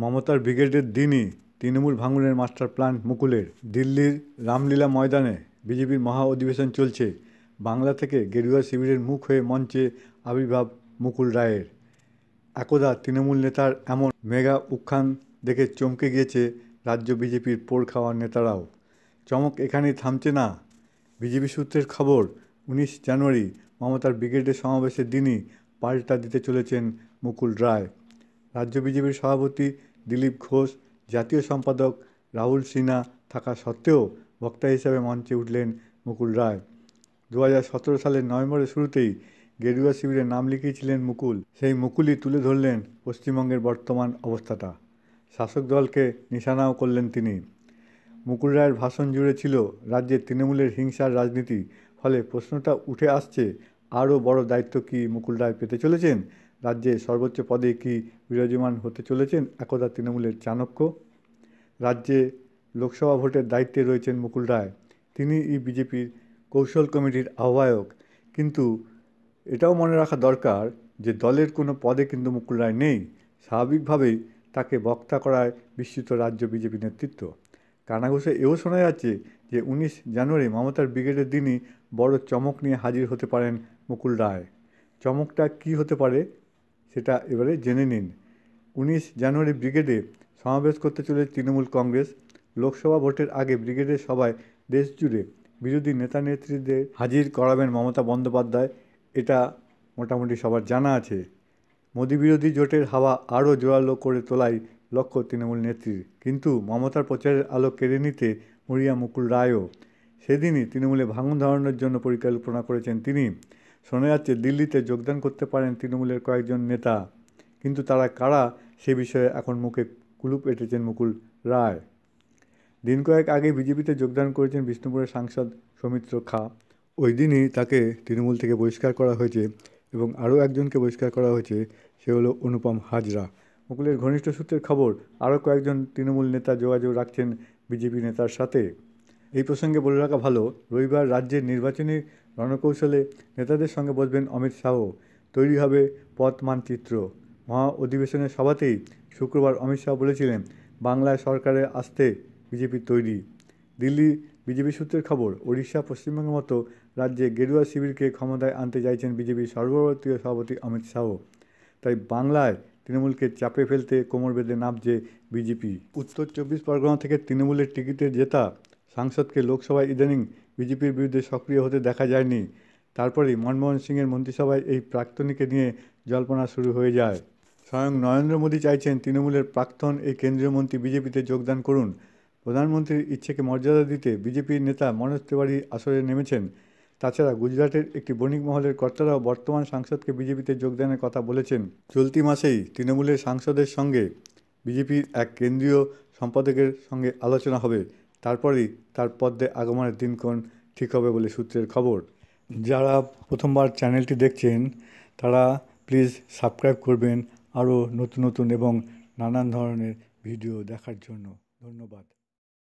মমতার ব্রিগেডের দিনই তৃণমূল ভাঙনের মাস্টার প্ল্যান মুকুলের। দিল্লির রামলীলা ময়দানে বিজেপির মহা অধিবেশন চলছে। বাংলা থেকে গেরুয়া শিবিরের মুখ হয়ে মঞ্চে আবির্ভাব মুকুল রায়ের। একদা তৃণমূল নেতার এমন মেগা উত্থান দেখে চমকে গিয়েছে রাজ্য বিজেপির পোড় খাওয়া নেতারাও। চমক এখানেই থামছে না। বিজেপি সূত্রের খবর, 19 জানুয়ারি মমতার ব্রিগেডের সমাবেশের দিনই পাল্টা দিতে চলেছেন মুকুল রায়। রাজ্য বিজেপির সভাপতি দিলীপ ঘোষ, জাতীয় সম্পাদক রাহুল সিনহা থাকা সত্ত্বেও বক্তা হিসাবে মঞ্চে উঠলেন মুকুল রায়। 2017 সালের নভেম্বরের শুরুতেই গেরুয়া শিবিরে নাম লিখিয়েছিলেন মুকুল। সেই মুকুলই তুলে ধরলেন পশ্চিমবঙ্গের বর্তমান অবস্থাটা। শাসক দলকে নিশানাও করলেন তিনি। মুকুল রায়ের ভাষণ জুড়ে ছিল রাজ্যে তৃণমূলের হিংসার রাজনীতি। ফলে প্রশ্নটা উঠে আসছে, আরও বড় দায়িত্ব কি মুকুল রায় পেতে চলেছেন? রাজ্যে সর্বোচ্চ পদে কি বিরাজমান হতে চলেছেন একদা তৃণমূলের চাণক্য? রাজ্যে লোকসভা ভোটের দায়িত্বে রয়েছেন মুকুল রায়। তিনি বিজেপির কৌশল কমিটির আহ্বায়ক। কিন্তু এটাও মনে রাখা দরকার যে দলের কোনো পদে কিন্তু মুকুল রায় নেই। স্বাভাবিকভাবেই তাকে বক্তা করায় বিস্মিত রাজ্য বিজেপি নেতৃত্ব। কানাঘুষে এও শোনা যাচ্ছে যে 19 জানুয়ারি মমতার ব্রিগেডের দিনই বড় চমক নিয়ে হাজির হতে পারেন মুকুল রায়। চমকটা কি হতে পারে সেটা এবারে জেনে নিন। 19 জানুয়ারি ব্রিগেডে সমাবেশ করতে চলে তৃণমূল কংগ্রেস। লোকসভা ভোটের আগে ব্রিগেডের সভায় দেশ জুড়ে বিরোধী নেতা নেত্রীদের হাজির করাবেন মমতা বন্দ্যোপাধ্যায়। এটা মোটামুটি সবার জানা আছে। মোদী বিরোধী জোটের হাওয়া আরও জোরালো করে তোলাই লক্ষ্য তৃণমূল নেত্রীর। কিন্তু মমতার প্রচারের আলো কেড়ে নিতে মরিয়া মুকুল রায়ও। সেদিনই তৃণমূলে ভাঙন ধরানোর জন্য পরিকল্পনা করেছেন তিনি। শোনা যাচ্ছে দিল্লিতে যোগদান করতে পারেন তৃণমূলের কয়েকজন নেতা। কিন্তু তারা কারা সে বিষয়ে এখন মুখে কুলুপ এঁটেছেন মুকুল রায়। দিন কয়েক আগে বিজেপিতে যোগদান করেছেন বিষ্ণুপুরের সাংসদ সৌমিত্র খা। ওই দিনই তাকে তৃণমূল থেকে বহিষ্কার করা হয়েছে এবং আরও একজনকে বহিষ্কার করা হয়েছে, সে হলো অনুপম হাজরা। মুকুলের ঘনিষ্ঠ সূত্রের খবর, আরও কয়েকজন তৃণমূল নেতা যোগাযোগ রাখছেন বিজেপি নেতার সাথে। এই প্রসঙ্গে বলে রাখা ভালো, রবিবার রাজ্যের নির্বাচনী রণকৌশলে নেতাদের সঙ্গে বসবেন অমিত শাহ। তৈরি হবে পথ মানচিত্র। মহা অধিবেশনের সভাতেই শুক্রবার অমিত শাহ বলেছিলেন, বাংলায় সরকারে আসতে বিজেপি তৈরি। দিল্লি বিজেপি সূত্রের খবর, ওড়িশা, পশ্চিমবঙ্গের মতো রাজ্যে গেরুয়া শিবিরকে ক্ষমতায় আনতে চাইছেন বিজেপির সর্বভারতীয় সভাপতি অমিত শাহ। তাই বাংলায় তৃণমূলকে চাপে ফেলতে কোমর বেঁধে নামছে বিজেপি। উত্তর 24 পরগনা থেকে তৃণমূলের টিকিটে জেতা সাংসদকে লোকসভায় ইদানিং বিজেপির বিরুদ্ধে সক্রিয় হতে দেখা যায়নি। তারপরেই মনমোহন সিংয়ের মন্ত্রিসভায় এই প্রাক্তনীকে নিয়ে জল্পনা শুরু হয়ে যায়। স্বয়ং নরেন্দ্র মোদী চাইছেন তৃণমূলের প্রাক্তন এই কেন্দ্রীয় মন্ত্রী বিজেপিতে যোগদান করুন। প্রধানমন্ত্রীর ইচ্ছেকে মর্যাদা দিতে বিজেপির নেতা মনোজ তিওয়ারি আসরে নেমেছেন। তাছাড়া গুজরাটের একটি বণিক মহলের কর্তারাও বর্তমান সাংসদকে বিজেপিতে যোগদানের কথা বলেছেন। চলতি মাসেই তৃণমূলের সাংসদের সঙ্গে বিজেপির এক কেন্দ্রীয় সম্পাদকের সঙ্গে আলোচনা হবে। তারপরেই তার পদে আগমনের দিনক্ষণ ঠিক হবে বলে সূত্রের খবর। যারা প্রথমবার চ্যানেলটি দেখছেন তারা প্লিজ সাবস্ক্রাইব করবেন আরও নতুন নতুন এবং নানান ধরনের ভিডিও দেখার জন্য। ধন্যবাদ।